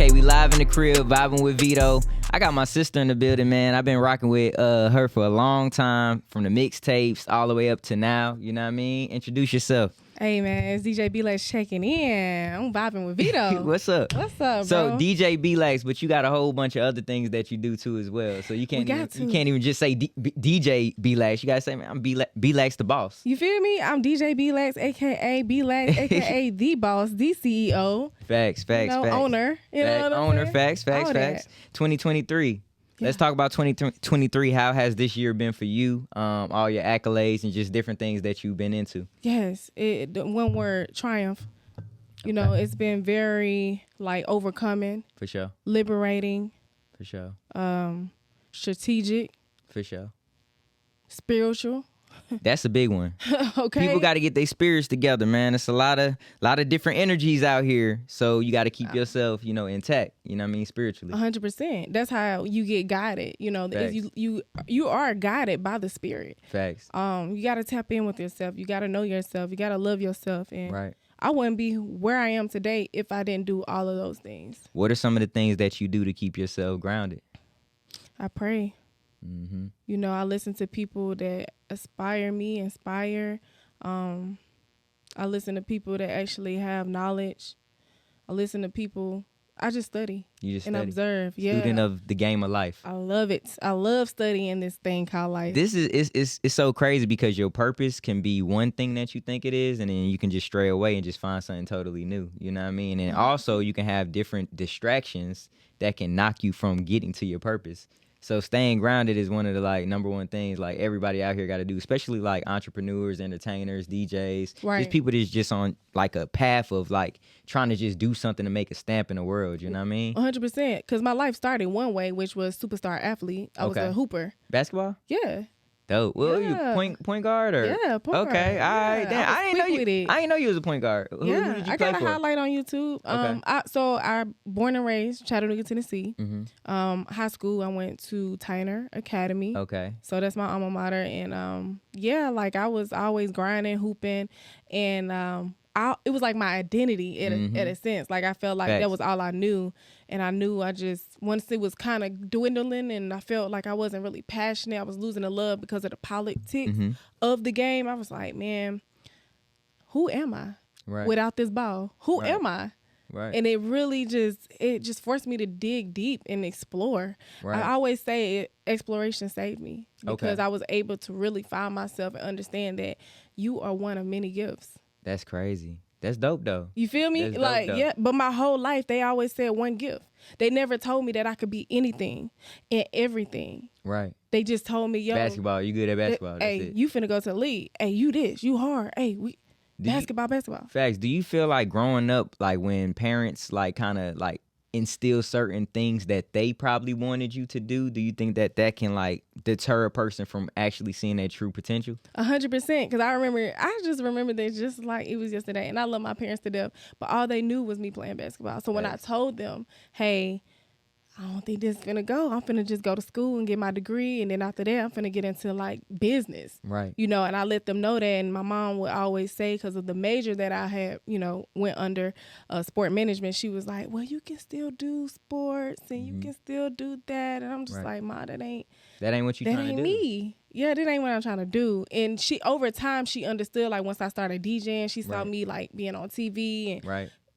Okay, we live in the crib, vibing with Veto. I got my sister in the building, man. I've been rocking with her for a long time, from the mixtapes all the way up to now. You know what I mean? Introduce yourself. Hey, man, it's DJ Beelax checking in. I'm vibing with Veto. What's up? What's up, bro? So DJ Beelax, but you got a whole bunch of other things that you do too as well. So you can't even just say DJ Beelax. You gotta say, man, I'm Beelax the boss. You feel me? I'm DJ Beelax, aka Beelax, aka the boss, the CEO. Facts. Owner. You know what I'm saying? Facts. 2023. Yeah. Let's talk about 2023. How has this year been for you? All your accolades and just different things that you've been into. Yes, one word, triumph. You know, it's been very overcoming. For sure. Liberating. For sure. Strategic. For sure. Spiritual. That's a big one. Okay. People got to get their spirits together, man. It's a lot of different energies out here. So you got to keep yourself, intact. You know what I mean? Spiritually. 100%. That's how you get guided. You know, you are guided by the spirit. Facts. You got to tap in with yourself. You got to know yourself. You got to love yourself. And right. I wouldn't be where I am today if I didn't do all of those things. What are some of the things that you do to keep yourself grounded? I pray. Mm-hmm. You know, I listen to people that inspire. I listen to people that actually have knowledge. I listen to people. I just study. You just and study. Observe. Yeah. Student of the game of life. I love it. I love studying this thing called life. This is it's so crazy because your purpose can be one thing that you think it is, and then you can just stray away and just find something totally new. You know what I mean? And also you can have different distractions that can knock you from getting to your purpose. So staying grounded is one of the number one things everybody out here got to do, especially entrepreneurs, entertainers, DJs, right. just people that's just on a path of trying to just do something to make a stamp in the world. You know what I mean? 100%. Because my life started one way, which was superstar athlete. I was a hooper. Basketball? Yeah. Dope. Well, you point guard or? Yeah, point guard. Okay, all right. Damn, I didn't know you was a point guard. Who did you play I got for? a highlight on YouTube. Okay. I born and raised Chattanooga, Tennessee. Mm-hmm. High school, I went to Tyner Academy. Okay. So that's my alma mater, and I was always grinding, hooping, and it was my identity at a sense. I felt like that was all I knew. And I knew once it was kind of dwindling and I felt like I wasn't really passionate, I was losing the love because of the politics of the game. I was like, man, who am I without this ball? Who am I? Right. And it really just forced me to dig deep and explore. Right. I always say exploration saved me because I was able to really find myself and understand that you are one of many gifts. That's crazy. That's dope, though. You feel me? Yeah. But my whole life, they always said one gift. They never told me that I could be anything and everything. Right. They just told me, yo. Basketball. You good at basketball. That's hey, it. You finna go to the league. Hey, you this. You hard. Hey, basketball. Facts. Do you feel like growing up, when parents, kind of, instill certain things that they probably wanted you to do you think that can deter a person from actually seeing their true potential? 100%, because I just remember that just like it was yesterday, and I love my parents to death, but all they knew was me playing basketball. So when I told them, hey, I don't think this is finna go. I'm finna just go to school and get my degree, and then after that, I'm finna get into business. Right. And I let them know that, and my mom would always say, because of the major that I had, went under, sport management, she was like, well, you can still do sports, and you can still do that. And I'm just like, Ma, that ain't what you trying to do. That ain't me. Yeah, that ain't what I'm trying to do. And over time, she understood, once I started DJing, she saw me, being on TV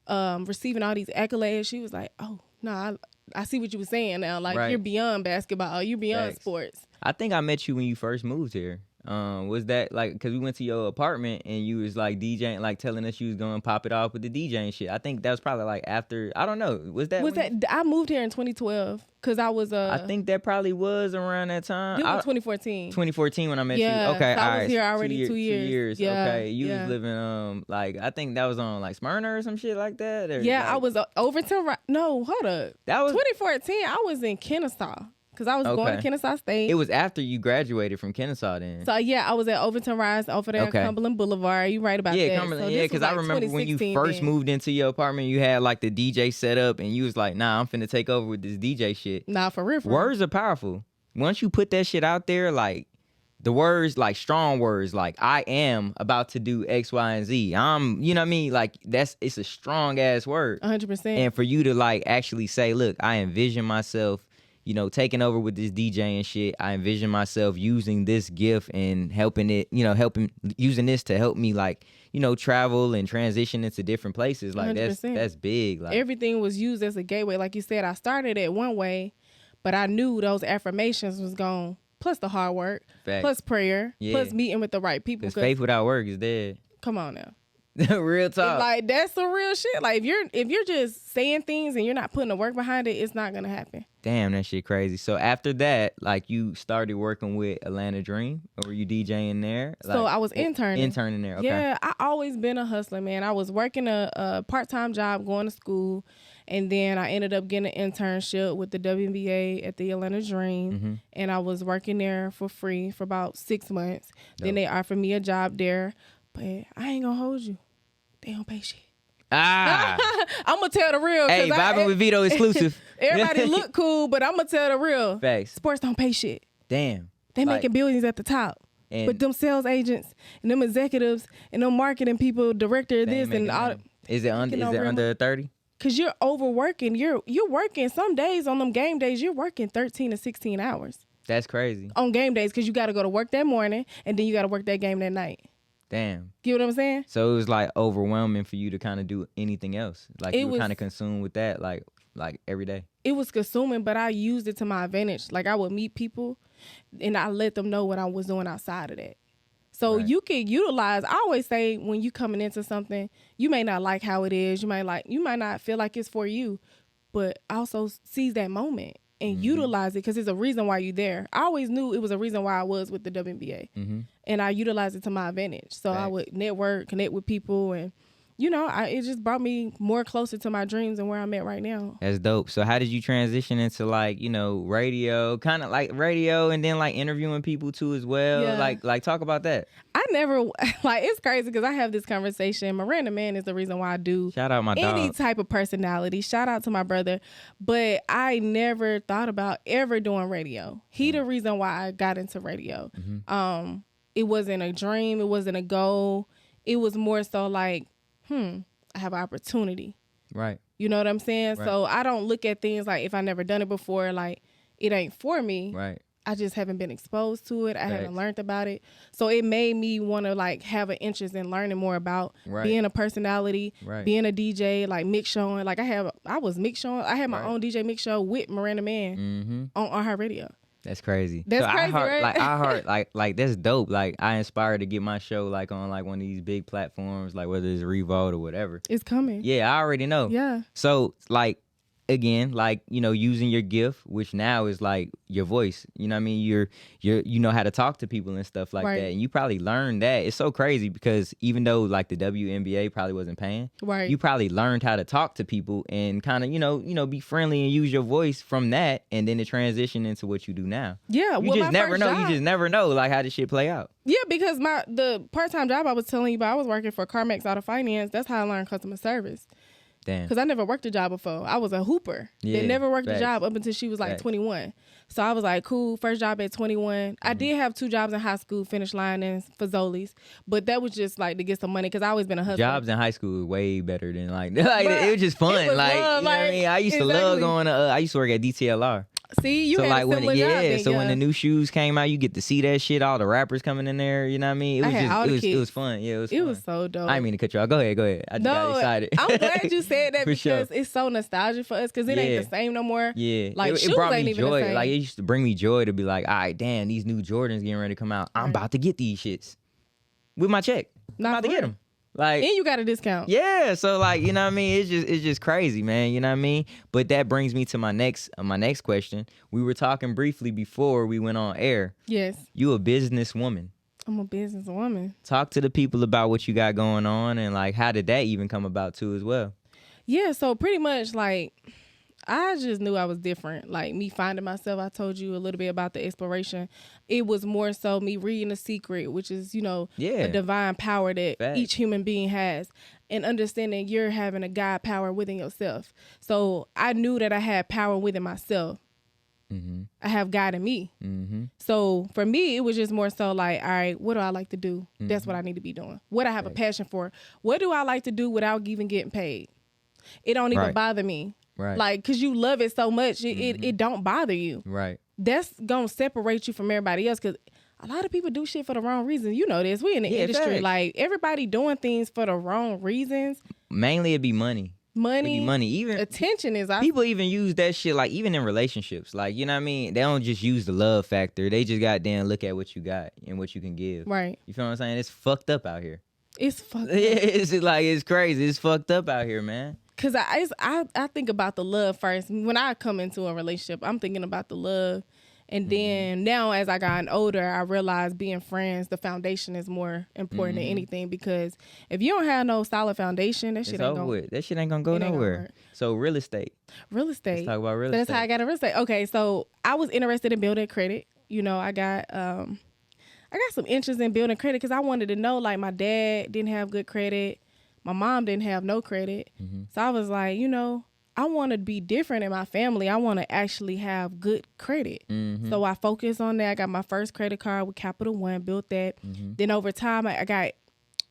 and receiving all these accolades. She was like, oh, no, I see what you were saying now. You're beyond basketball. You're beyond sports. I think I met you when you first moved here. Was that because we went to your apartment and you was DJing, telling us you was going to pop it off with the DJ and shit. I think that was probably after, I don't know. I moved here in 2012 because I was I think that probably was around that time. It was 2014. 2014 when I met you. Okay, so all right. I was here already 2 years. 2 years. Yeah, okay. You was living I think that was on Smyrna or some shit like that. Or, I was Overton. No, hold up. That was 2014. I was in Kennesaw. Because I was going to Kennesaw State. It was after you graduated from Kennesaw then. So, I was at Overton Rise over there at Cumberland Boulevard. You right about that. Cumberland, because I remember when you first moved into your apartment, you had the DJ set up and you was like, nah, I'm finna take over with this DJ shit. Nah, for real. Words are powerful. Once you put that shit out there, the words, like strong words, like I am about to do X, Y, and Z. You know what I mean? Like it's a strong ass word. 100%. And for you to like actually say, look, I envision myself, you know, taking over with this DJ and shit. I envision myself using this gift and helping using this to help me, like, you know, travel and transition into different places. Like 100%. that's big. Like everything was used as a gateway. Like you said, I started it one way, but I knew those affirmations was gone. Plus the hard work, Facts. plus prayer, plus meeting with the right people. Because faith without work is dead. Come on now. Real talk. Like that's some real shit. Like if you're just saying things and you're not putting the work behind it, it's not gonna happen. Damn, that shit crazy. So after that, like you started working with Atlanta Dream, or were you DJing there? Like, so I was interning. Interning there. Okay. Yeah, I always been a hustler, man. I was working a part-time job, going to school, and then I ended up getting an internship with the WNBA at the Atlanta Dream, and I was working there for free for about 6 months. Dope. Then they offered me a job there, but I ain't gonna hold you. They don't pay shit. I'm gonna tell the real. Hey, vibing with Veto exclusive. Everybody look cool, but I'm gonna tell the real. Facts. Sports don't pay shit. Damn. They making billions at the top. But them sales agents and them executives and them marketing people, director this and all. Is it under 30? Cause you're overworking. You're working some days on them game days. You're working 13 to 16 hours. That's crazy. On game days, cause you got to go to work that morning and then you got to work that game that night. Damn. You know what I'm saying? So it was like overwhelming for you to kind of do anything else. Like you were kind of consumed with that, like every day. It was consuming, but I used it to my advantage. Like I would meet people, and I let them know what I was doing outside of that. So you can utilize. I always say when you coming into something, you may not like how it is. You might not feel like it's for you, but also seize that moment and utilize it because it's a reason why you're there. I always knew it was a reason why I was with the WNBA, and I utilized it to my advantage. So I would network, connect with people, and it just brought me more closer to my dreams and where I'm at right now. That's dope. So how did you transition into radio, kind of like radio, and then like interviewing people too as well? Yeah. Like talk about that. I never it's crazy because I have this conversation. Miranda Man is the reason why I do shout out my any dog. Type of personality. Shout out to my brother, but I never thought about ever doing radio. He the reason why I got into radio. It wasn't a dream. It wasn't a goal. It was more so like, I have an opportunity. Right. You know what I'm saying? Right. So I don't look at things like if I never done it before, like it ain't for me. Right. I just haven't been exposed to it. I haven't learned about it. So it made me want to like have an interest in learning more about being a personality, being a DJ, like mix showing. Like I was mix showing. I had my own DJ mix show with Miranda Man on her radio. That's crazy. That's crazy, right? Like I heard, like that's dope. Like I inspired to get my show like on like one of these big platforms, like whether it's Revolt or whatever. It's coming. Yeah, I already know. Yeah. So like again, like using your gift, which now is like your voice. You know what I mean? You know how to talk to people and stuff like that, and you probably learned that. It's so crazy because even though like the WNBA probably wasn't paying, you probably learned how to talk to people and kind of be friendly and use your voice from that, and then it transition into what you do now. Yeah, you just never know. You just never know like how this shit play out. Yeah, because the part-time job I was telling you about, I was working for CarMax Auto Finance. That's how I learned customer service. Damn. Because I never worked a job before. I was a hooper. Yeah, they never worked a job up until she was like 21. So I was like, cool, first job at 21. I did have 2 jobs in high school, finish line and Fazoli's. But that was just like to get some money because I always been a hustler. Jobs in high school were way better than it was just fun. It was like, fun, you know what I mean? I used to love going to, I used to work at DTLR. See, you so had like a similar job. When the new shoes came out, you get to see that shit. All the rappers coming in there, you know what I mean? It was fun. Yeah, it was. It fun. was so dope. I didn't mean to cut you off. Go ahead. I just got excited. I'm glad you said that because sure. it's so nostalgic for us because it ain't the same no more. Yeah, like it shoes brought ain't me even joy. the same. Like it used to bring me joy to be like, all right, damn, these new Jordans getting ready to come out. I'm about to get these shits with my check. I'm about to get them. Like, and you got a discount. Yeah, so like, you know what I mean? It's just crazy, man. You know what I mean? But that brings me to my next question. We were talking briefly before we went on air. Yes. You a businesswoman. I'm a businesswoman. Talk to the people about what you got going on and like how did that even come about too as well? Yeah, so pretty much like I just knew I was different. Like me finding myself, I told you a little bit about the exploration. It was more so me reading The Secret, which is, a divine power that each human being has, and understanding you're having a God power within yourself. So I knew that I had power within myself. I have God in me. So for me, it was just more so like, all right, what do I like to do? That's what I need to be doing. What I have a passion for. What do I like to do without even getting paid? It don't even bother me. Right. Like, because you love it so much, it don't bother you. Right. That's going to separate you from everybody else, because a lot of people do shit for the wrong reasons. You know this. We in the industry. Facts. Like, everybody doing things for the wrong reasons. Mainly it'd be money. Even attention is people even use that shit, like, even in relationships, like, you know what I mean, they don't just use the love factor, they just goddamn look at what you got and what you can give. Right. You feel what I'm saying? It's fucked up out here. It's fucked up. It's crazy. It's fucked up out here, man. Cause I think about the love first. When I come into a relationship, I'm thinking about the love. And then now, as I gotten older, I realized being friends, the foundation is more important than anything. Because if you don't have no solid foundation, that shit ain't gonna go nowhere. So real estate. Let's talk about real estate. That's how I got a real estate. Okay, so I was interested in building credit. You know, I got some interest in building credit because I wanted to know, like, my dad didn't have good credit, my mom didn't have no credit. So I was like, you know, I want to be different in my family. I want to actually have good credit. So I focused on that. I got my first credit card with Capital One, built that. Then over time, I got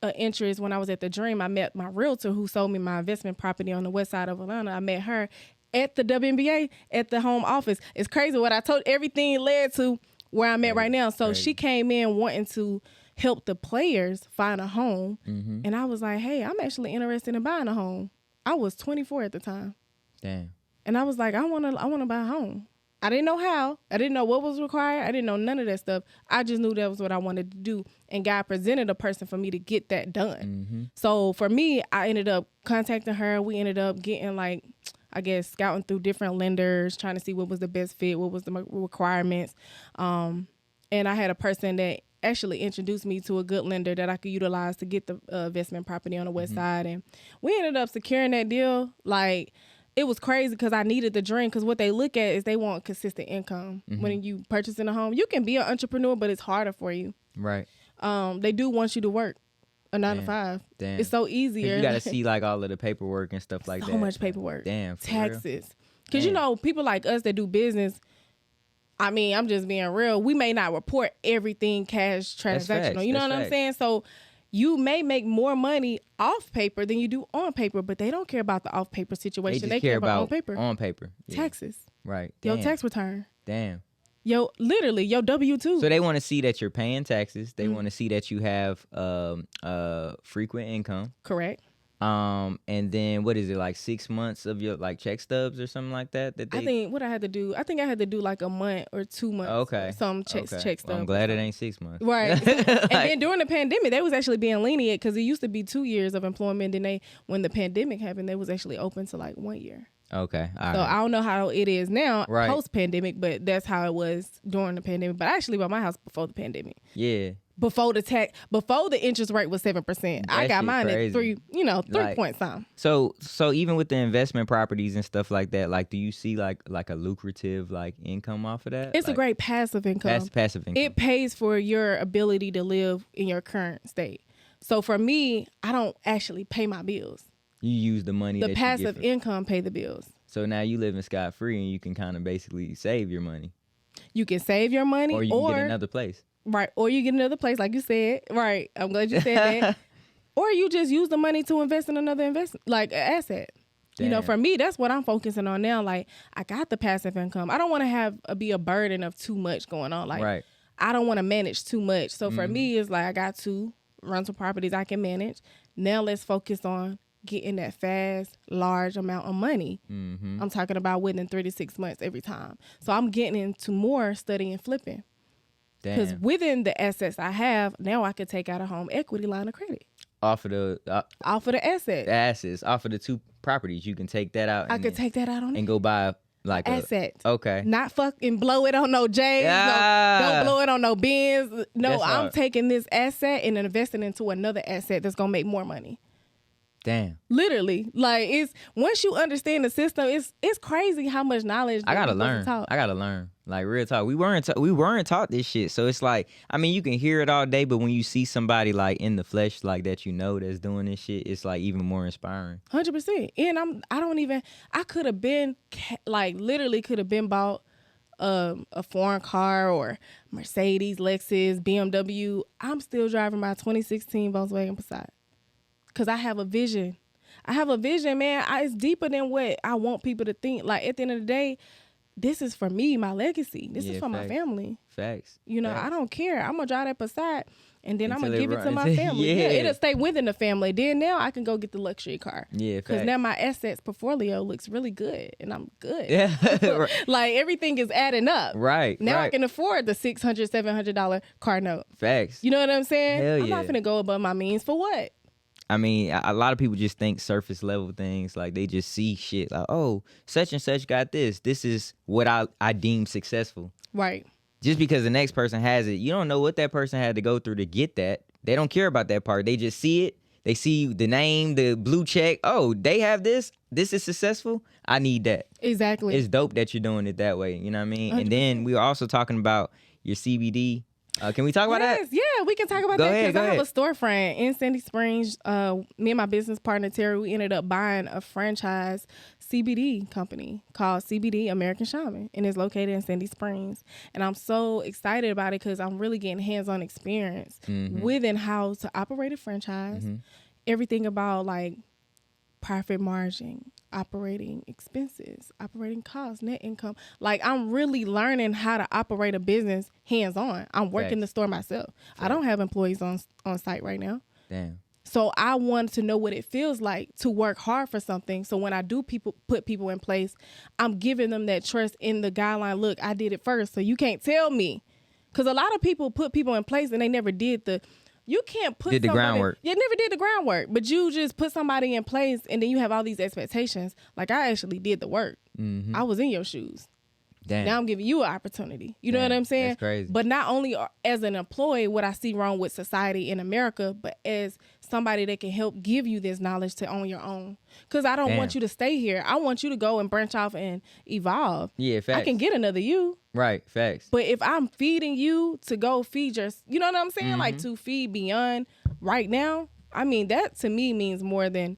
an interest. When I was at the Dream, I met my realtor who sold me my investment property on the west side of Atlanta. I met her at the WNBA, at the home office. It's crazy what I told. Everything led to where I'm at right now. So she came in wanting to help the players find a home. And I was like, hey, I'm actually interested in buying a home. I was 24 at the time. Damn. And I was like, I want to buy a home. I didn't know how. I didn't know what was required. I didn't know none of that stuff. I just knew that was what I wanted to do. And God presented a person for me to get that done. So for me, I ended up contacting her. We ended up getting, like, I guess, scouting through different lenders, trying to see what was the best fit, what was the requirements. And I had a person that actually introduced me to a good lender that I could utilize to get the investment property on the west side. And we ended up securing that deal. Like, it was crazy because I needed the dream, because what they look at is they want consistent income. When you purchasing a home, you can be an entrepreneur, but it's harder for you. Right. They do want you to work a 9 to 5. Damn. It's so easier. You got to see, like, all of the paperwork and stuff like that. So much paperwork. Damn. Taxes. Because, you know, people like us that do business, I mean, I'm just being real. We may not report everything cash transactional. You know what I'm saying? So you may make more money off paper than you do on paper, but they don't care about the off paper situation. They care about on paper. On paper. Yeah. Taxes. Right. Your tax return. Damn. Literally, your W-2. So they want to see that you're paying taxes. They want to see that you have frequent income. Correct. And then what is it, like 6 months of your, like, check stubs or something like that? I think what I had to do, I think I had to do like a month or 2 months. Okay. Some check stubs. Well, I'm glad it ain't 6 months. Right. And then during the pandemic, they was actually being lenient, because it used to be 2 years of employment. Then when the pandemic happened, they was actually open to like 1 year. Okay. All so right. I don't know how it is now post-pandemic, but that's how it was during the pandemic. But I actually bought my house before the pandemic. Yeah. Before the interest rate was 7%. I got mine crazy. At 3 point something. So even with the investment properties and stuff like that, like, do you see like a lucrative, like, income off of that? It's, like, a great passive income. Passive income. It pays for your ability to live in your current state. So for me, I don't actually pay my bills. You use the money. The passive income pay the bills. So now you live in scot-free, and you can kind of basically save your money. You can save your money, or you can get another place. Right. Or you get another place, like you said. Right. I'm glad you said that. Or you just use the money to invest in another like an asset. Damn. You know, for me, that's what I'm focusing on now. Like, I got the passive income. I don't want to be a burden of too much going on. Like, I don't want to manage too much. So for me, it's like, I got 2 rental properties I can manage. Now let's focus on getting that fast, large amount of money. I'm talking about within 3 to 6 months every time. So I'm getting into more studying flipping. Because within the assets I have, now I could take out a home equity line of credit. Off of the assets. The assets. Off of the 2 properties. You can take that out. I could take that out on it. And go buy, like, asset. Okay. Not fucking blow it on no J's. No, don't blow it on no Benz. No, I'm taking this asset and investing into another asset that's going to make more money. Damn. Literally. Like, it's once you understand the system, it's crazy how much knowledge I gotta learn. Like, real talk. We weren't taught this shit. So it's like, I mean, you can hear it all day, but when you see somebody, like, in the flesh, like, that, you know, that's doing this shit, it's like even more inspiring. 100%. And I could have been, like, literally could have been bought a foreign car or Mercedes, Lexus, BMW, I'm still driving my 2016 Volkswagen Passat because I have a vision. I have a vision, man. It's deeper than what I want people to think. Like, at the end of the day, this is for me, my legacy. This is for my family. Facts. You know, Facts. I don't care. I'm going to drive that Passat, and then I'm going to give it to my runs. family. Yeah. It'll stay within the family. Then now I can go get the luxury car. Yeah, because now my assets portfolio looks really good, and I'm good. Yeah. Right. Like, everything is adding up. Right. Now right. I can afford the $600, $700 car note. Facts. You know what I'm saying? Hell I'm not yeah. going to go above my means for what? I mean, a lot of people just think surface level things. Like, they just see shit like, oh, such and such got this. This is what I deem successful. Right. Just because the next person has it, you don't know what that person had to go through to get that. They don't care about that part. They just see it. They see the name, the blue check. Oh, they have this. This is successful. I need that. Exactly. It's dope that you're doing it that way. You know what I mean? 100%. And then we were also talking about your CBD. Can we talk about that? Yeah, we can talk about Go that ahead, because I go have a storefront in Sandy Springs. Me and my business partner Terry, we ended up buying a franchise CBD company called CBD American Shaman, and it's located in Sandy Springs. And I'm so excited about it because I'm really getting hands-on experience within how to operate a franchise, everything about like profit margin, operating expenses, operating costs, net income. Like, I'm really learning how to operate a business hands-on. I'm working the store myself. I don't have employees on site right now. Damn. So I want to know what it feels like to work hard for something. So when I do put people in place, I'm giving them that trust in the guideline. Look, I did it first, so you can't tell me. Because a lot of people put people in place and they never did the... You can't put the groundwork. You never did the groundwork, but you just put somebody in place and then you have all these expectations. Like, I actually did the work. I was in your shoes. Damn. Now I'm giving you an opportunity. You know what I'm saying? That's crazy. But not only as an employee, what I see wrong with society in America, but as somebody that can help give you this knowledge to own your own. Because I don't want you to stay here. I want you to go and branch off and evolve. Yeah, facts. I can get another you. Right, facts. But if I'm feeding you to go feed you know what I'm saying? Like, to feed beyond right now, I mean, that to me means more than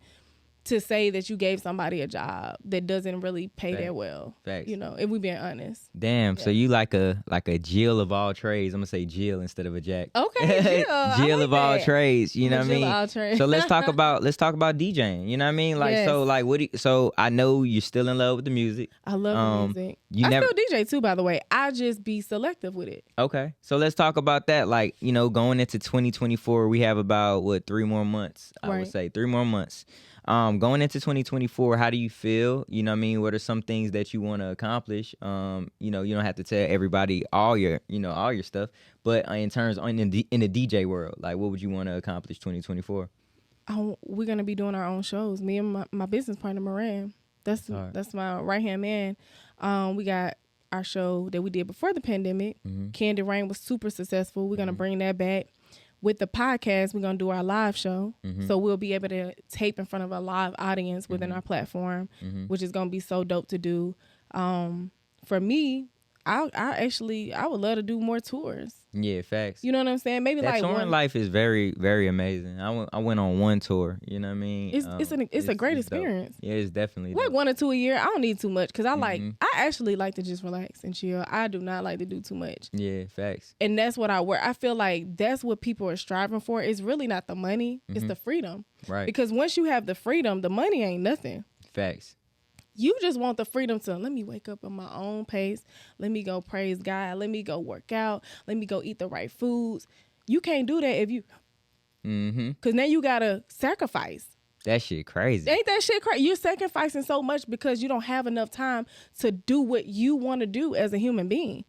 to say that you gave somebody a job that doesn't really pay that well. Facts. You know, if we being honest. Damn. Yeah. So you like a Jill of all trades. I'm gonna say Jill instead of a Jack. Okay, Jill. Jill like of all trades. You know what I mean? Jill of all trades. So let's talk about DJing. You know what I mean? Like, yes. so like so I know you're still in love with the music. I love the music. I still DJ too, by the way. I just be selective with it. Okay. So let's talk about that. Like, you know, going into 2024, we have about 3 more months. I would say 3 more months. Going into 2024, how do you feel? You know what I mean? What are some things that you want to accomplish? You know, you don't have to tell everybody all your stuff, but in terms in the DJ world, like, what would you want to accomplish 2024? We're going to be doing our own shows. Me and my business partner, Moran. That's my right-hand man. We got our show that we did before the pandemic. Candy Rain was super successful. We're going to bring that back. With the podcast, we're going to do our live show. So we'll be able to tape in front of a live audience within our platform, which is going to be so dope to do. For me, I would love to do more tours. Yeah, facts. You know what I'm saying? Maybe that like touring life is very, very amazing. I went on one tour. You know what I mean? It's a great experience. Dope. Yeah, it's definitely like dope. 1 or 2 a year. I don't need too much because I actually like to just relax and chill. I do not like to do too much. Yeah, facts. And that's what I work. I feel like that's what people are striving for. It's really not the money. It's the freedom. Right. Because once you have the freedom, the money ain't nothing. Facts. You just want the freedom to let me wake up at my own pace. Let me go praise God. Let me go work out. Let me go eat the right foods. You can't do that if you... Because now you got to sacrifice. That shit crazy. Ain't that shit crazy? You're sacrificing so much because you don't have enough time to do what you want to do as a human being.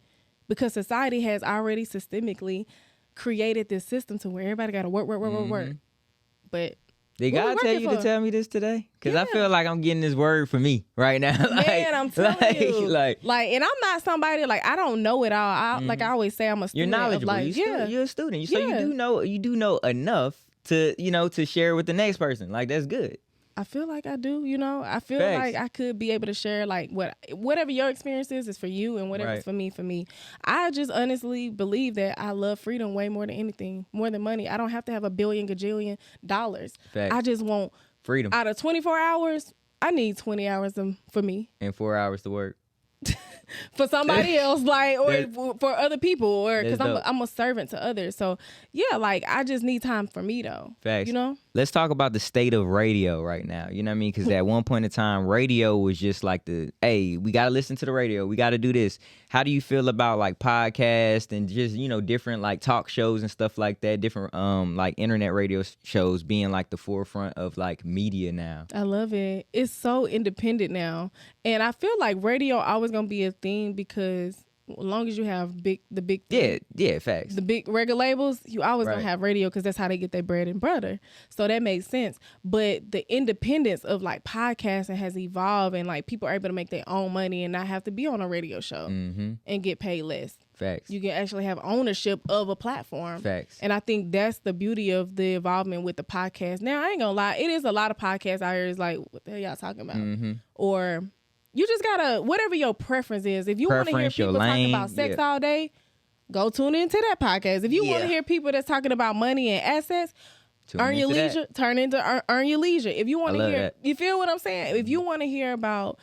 Because society has already systemically created this system to where everybody got to work. But... Did God tell you to tell me this today? Because I feel like I'm getting this word for me right now. Man, I'm telling you. Like, and I'm not somebody, like, I don't know it all. Like I always say, I'm a student. You're knowledgeable. Of life. You're a student. So you do know enough to, to share with the next person. Like, that's good. I feel like I do, I feel like I could be able to share, like, whatever your experience is for you, and whatever's for me. I just honestly believe that I love freedom way more than anything, more than money. I don't have to have $1 billion gajillion dollars. Facts. I just want freedom. Out of 24 hours, I need 20 hours for me. And 4 hours to work. for somebody else, like, or for other people, or because I'm a servant to others. So yeah, like I just need time for me though. Facts. You know. Let's talk about the state of radio right now. You know what I mean? Because at one point in time, radio was just like hey, we got to listen to the radio. We got to do this. How do you feel about like podcasts and just, different like talk shows and stuff like that? Different like internet radio shows being like the forefront of like media now. I love it. It's so independent now. And I feel like radio always going to be a thing because as long as you have the big facts. The big record labels, you always gonna have radio because that's how they get their bread and butter. So that makes sense. But the independence of like podcasting has evolved, and like people are able to make their own money and not have to be on a radio show and get paid less. Facts. You can actually have ownership of a platform. Facts. And I think that's the beauty of the involvement with the podcast. Now I ain't gonna lie, it is a lot of podcasts out here. It's like, what the hell y'all talking about? Or you just gotta, whatever your preference is. If you want to hear people talking about sex all day, go tune into that podcast. If you want to hear people that's talking about money and assets, earn your leisure. Earn your leisure. If you want to hear, you feel what I'm saying? If you want to hear about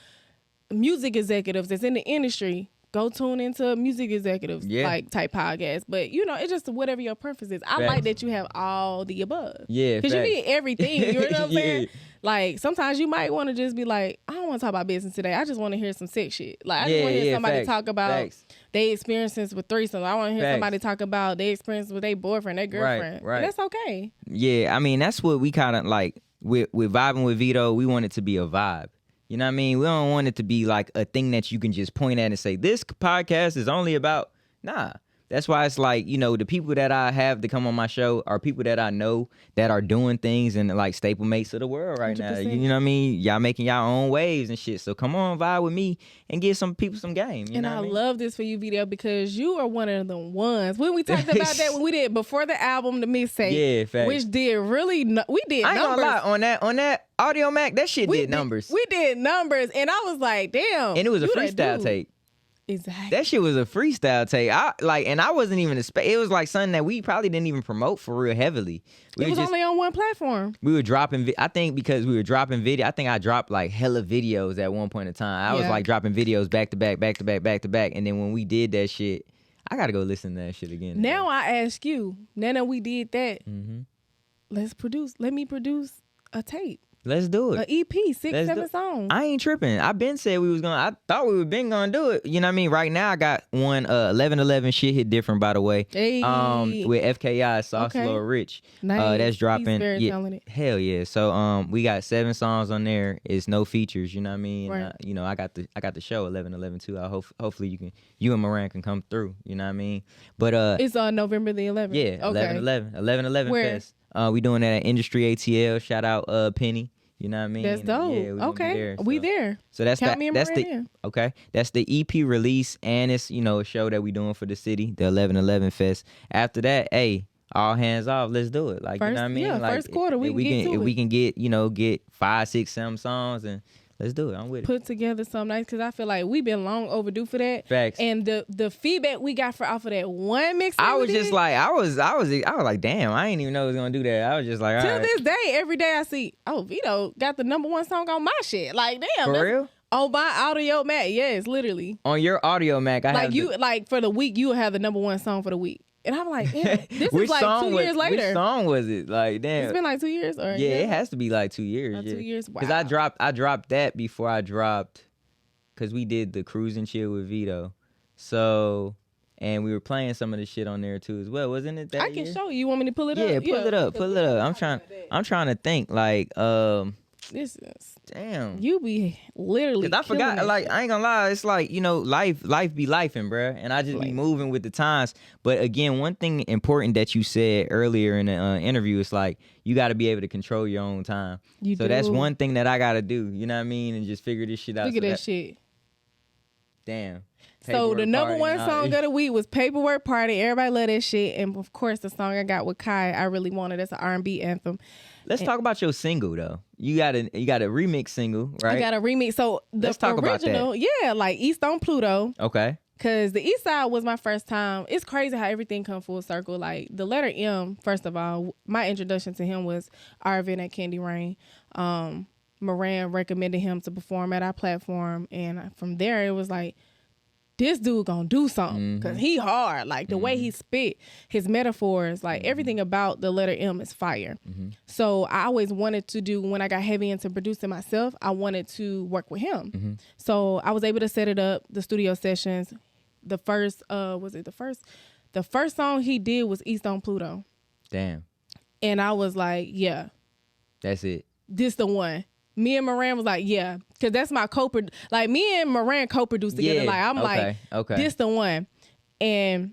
music executives that's in the industry, go tune into music executives like type podcast. But it's just whatever your preference is. I like that you have all the above. Yeah, because you need everything. You know what I'm saying? Like sometimes you might want to just be like, I don't want to talk about business today. I just want to hear some sex shit. Like I just want to hear somebody talk about their experiences with threesomes. I want to hear somebody talk about their experience with their boyfriend, their girlfriend. Right. And that's okay. Yeah, I mean that's what we kind of like with vibing with Veto. We want it to be a vibe. You know what I mean? We don't want it to be like a thing that you can just point at and say, this podcast is only about, nah. That's why it's like, the people that I have to come on my show are people that I know that are doing things and like staple mates of the world right 100%. Now. You know what I mean? Y'all making y'all own waves and shit. So come on, vibe with me and give some people some game. You know what I mean? Love this for you, Veto, because you are one of the ones. When we talked about that, when we did before the album, the mixtape, which did really, we did I ain't numbers. Gonna lie, on that Audio Mac, that shit did numbers. We did numbers, and I was like, damn. And it was a freestyle tape. Exactly. That shit was a freestyle tape. I wasn't even it was like something that we probably didn't even promote for real heavily. It was only on one platform. We were dropping. I think because we were dropping video. I think I dropped like hella videos at one point in time. I was like dropping videos back to back, and then when we did that shit, I gotta go listen to that shit again. Now I ask you. Now that we did that, let me produce a tape. Let's do it. An EP, 6-7 songs. I ain't tripping. I been said we was gonna. I thought we were been gonna do it. You know what I mean? Right now I got one 1111 shit hit different, by the way. Hey. With FKI Sauce Lord Rich. Nice. That's dropping. He's very talented. Hell yeah. So we got 7 songs on there. It's no features. You know what I mean? Right. I got the show 1111 too. Hopefully you and Moran can come through. You know what I mean? But it's on November the 11th. Yeah. Okay. 1111 Where? Fest. We doing that at Industry ATL. Shout out Penny. You know what I mean? That's dope. Yeah, we there. So that's Count me and that's Moran the in. Okay. That's the EP release, and it's a show that we doing for the city, the 1111 Fest. After that, hey, all hands off, let's do it. Like first, you know what I mean? Yeah, like, first quarter we can get 5, 6, 7 songs and. Let's do it. I'm with it. Put together something nice because I feel like we've been long overdue for that. Facts. And the feedback we got off of that one mix, I was just like, I was like, damn, I didn't even know it was gonna do that. I was just like, till this day, every day I see, Veto got the #1 song on my shit. Like, damn, for real? On my Audio Mac, yes, literally. On your Audio Mac, like for the week, you will have the #1 song for the week. And I'm like, damn, this is like 2 years later. Which song was it? Like, damn. It's been like 2 years? Or yeah, it has to be like 2 years. 2 years, wow. Because I dropped that before I dropped, because we did the Cruise and Chill with Veto. So, and we were playing some of the shit on there too as well. Wasn't it that I can show you. You want me to pull it up? Yeah, pull it up. I'm trying to think, like, this is damn. You be literally. Cause I forgot. Like I ain't gonna lie. It's like life be lifing, bruh. And I just be moving with the times. But again, one thing important that you said earlier in the interview is like you got to be able to control your own time. So that's one thing that I gotta do. You know what I mean? And just figure this shit out. Figure that shit. Damn. So the #1 song of the week was Paperwork Party. Everybody love that shit. And of course, the song I got with Kai, I Really Wanted. That's an R&B anthem. Let's talk about your single though. You got a remix single, right? I got a remix. So the Let's talk original, about that. Yeah, like East on Pluto. Okay. Cause the East Side was my first time. It's crazy how everything come full circle. Like the letter M, first of all, my introduction to him was our event at Candy Rain. Moran recommended him to perform at our platform, and from there it was like this dude gonna do something because he hard. Like the way he spit, his metaphors, like everything about the letter M is fire. So I always wanted to do, when I got heavy into producing myself, I wanted to work with him. So I was able to set it up, the studio sessions. The first, the first song he did was East on Pluto. Damn. And I was like, yeah. That's it. This the one. Me and Moran was like, yeah, because that's my like me and Moran co-produced together. Yeah, like I'm like, this the one. And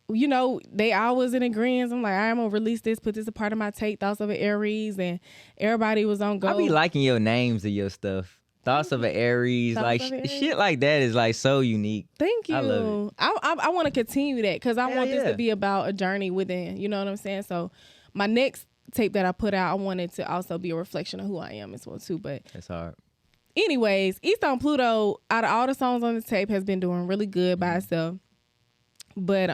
you know, they always in agreement. I'm like, I'm gonna release this, put this a part of my tape, Thoughts of an Aries, and everybody was on go. I be liking your names of your stuff. Thoughts of an Aries, like shit like that is like so unique. Thank you. I love it. I want to continue that because I want this to be about a journey within. You know what I'm saying? So my next tape that I put out, I wanted to also be a reflection of who I am as well too. But that's hard. Anyways, East on Pluto, out of all the songs on the tape, has been doing really good by itself. But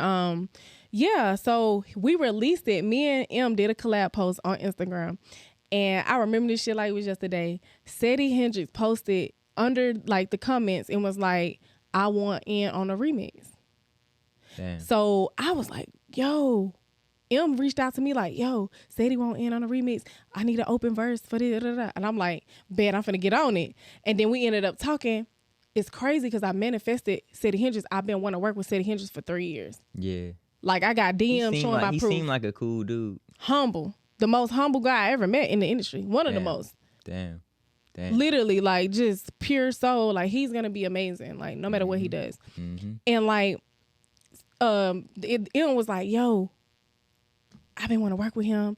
yeah, so we released it. Me and M did a collab post on Instagram. And I remember this shit like it was yesterday. Sadie Hendrix posted under like the comments and was like, I want in on a remix. Damn. So I was like, yo, M reached out to me like, yo, Sadie want in on a remix. I need an open verse for this. And I'm like, bet I'm finna get on it. And then we ended up talking. It's crazy because I manifested Sadie Hendrix. I've been wanting to work with Sadie Hendrix for 3 years. Yeah. Like I got DMs showing my proof. He seemed like a cool dude. Humble. The most humble guy I ever met in the industry. One of the most. Damn. Literally, like, just pure soul. Like, he's going to be amazing, like, no matter what he does. And, like, it was like, yo, I've been wanting to work with him.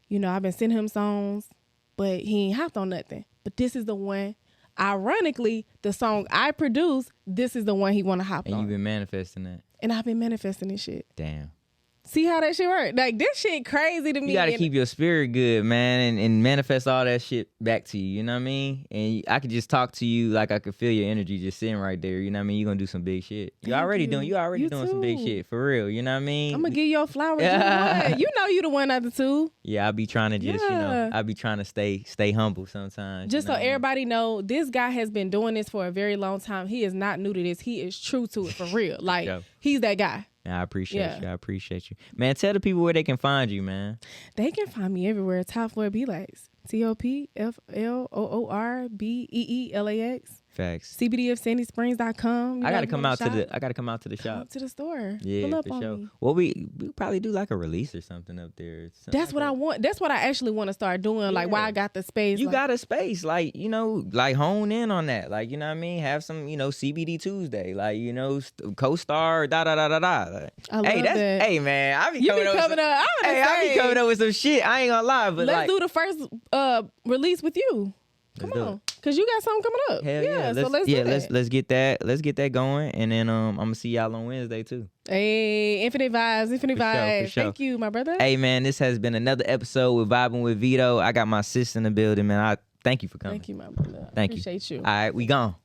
You know, I've been sending him songs, but he ain't hopped on nothing. But this is the one. Ironically, the song I produced, this is the one he want to hop on. And you've been manifesting that. And I've been manifesting this shit. Damn. See how that shit work? Like, this shit crazy to me. You gotta keep your spirit good, man, and manifest all that shit back to you, you know what I mean? And I could just talk to you like I could feel your energy just sitting right there, you know what I mean? You're gonna do some big shit. You already doing some big shit, for real, you know what I mean? I'm gonna give you your flowers. You know you the one out of the two. Yeah, I be trying to just, you know, I be trying to stay humble sometimes. Just so everybody know, this guy has been doing this for a very long time. He is not new to this. He is true to it, for real. Like, he's that guy. I appreciate you. I appreciate you. Man, tell the people where they can find you, man. They can find me everywhere. Top Floor Beelax. TOPFLOORBEELAX. Facts. CBDofSandySprings.com. I gotta come out to the shop. Come up to the store. Yeah, pull up for on sure. me. Well, we probably do like a release or something up there. That's what I want. That's what I actually want to start doing. Like, why I got the space. You got a space, like, you know, like hone in on that. Like, you know what I mean? Have some, you know, CBD Tuesday, like, you know, co-star, Like, I love that. Hey, man, I be you coming be coming up. I be coming up with some shit. I ain't gonna lie, but let's do the first release with you. Come on, cause you got something coming up. Hell yeah! So let's do that. let's get that. Let's get that going, and then I'm gonna see y'all on Wednesday too. Hey, infinite vibes. For sure. Thank you, my brother. Hey man, this has been another episode with Vibing with Veto. I got my sis in the building, man. I thank you for coming. Thank you, my brother. Thank you. Appreciate you. All right, we gone.